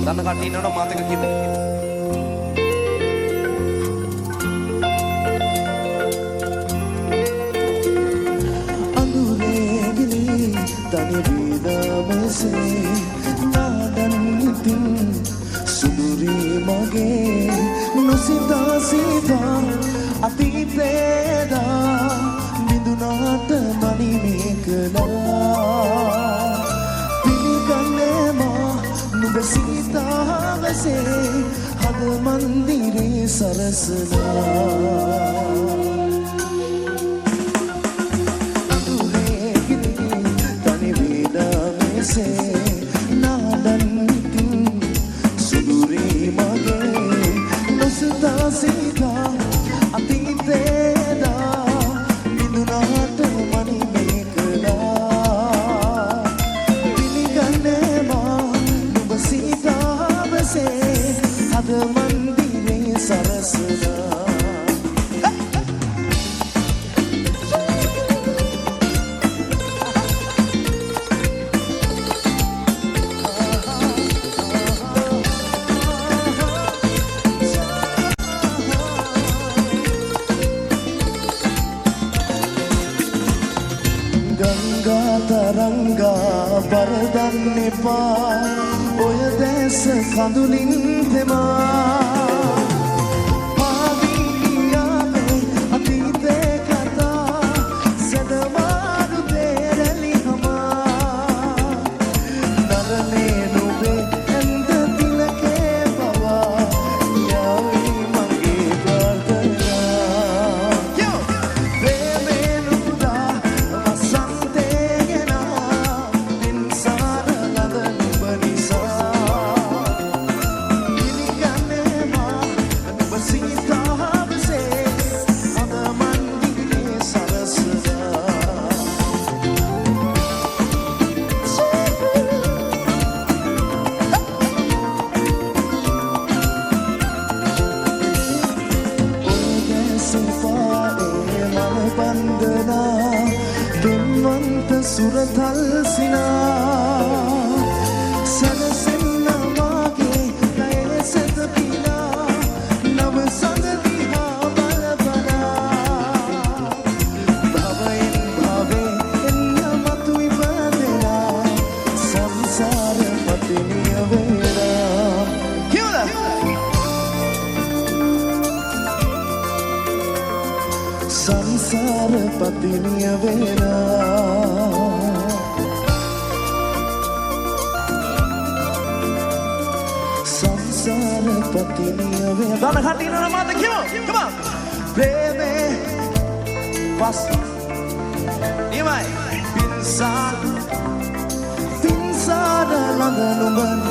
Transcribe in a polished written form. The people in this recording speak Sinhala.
දන්න කට්ටිය ඉන්නවනම් මාත් එක්ක කියමු. අඳුරේ ගිලී තනි වේදමසේ නාදන් ඉතින් සුදුරි මගේ නොසිතා සිතා අතීතේදා බිඳුනාට මනිනේ කළා පිළිගන්නේ මා නුඹ සීතාවසේ හද මන්දිරේ සරසලා අඳුරේ ගිලී තනි වේදමසේ නාදන් ඉතින් සුදුරි මගේ නොසිතා සිතා අතීතේදා බිඳුනාට මනිනේ කළා පිළිගන්නේ මා නුඹ සීතාවසේ හද මන්දිරේ සරසලා ගංගා තරංගා වරදන්න එපා ඔය දැස කඳුලින් තෙමා පාවිලියාවේ අතීතේ කතා සැදමාරු තේරලි හමා නරනේ නුබේ ඇන්ද තිලකේ පවා යාවී මගේ ප්‍රාර්ථනා ප්‍රේමේ නුදා වසන්තේ ගෙනා පින්සාර ලද නුඹ නිසා පිළිගන්නේ මා නුඹ සීතාවසේ හද මන්දිරේ සරසලා තුන්වන්ත සුරතල් සිනා සැනසෙන්න මාගේ කයේ සැත පිනා නව සඳ දිහා බලබලා භවයෙන් භවේ එන්න මතු ඉපදෙනා සංසාර පතිනිය වේලා කියවලා සංසාර පතිනිය වේලා සංසාර පතිනිය වේලා දන්න කට්ටිය ඉන්නවනම් මාත් එක්ක කියමු come on ප්‍රේමේ පස් නියමයි පින්සාර ළඟ නුඹ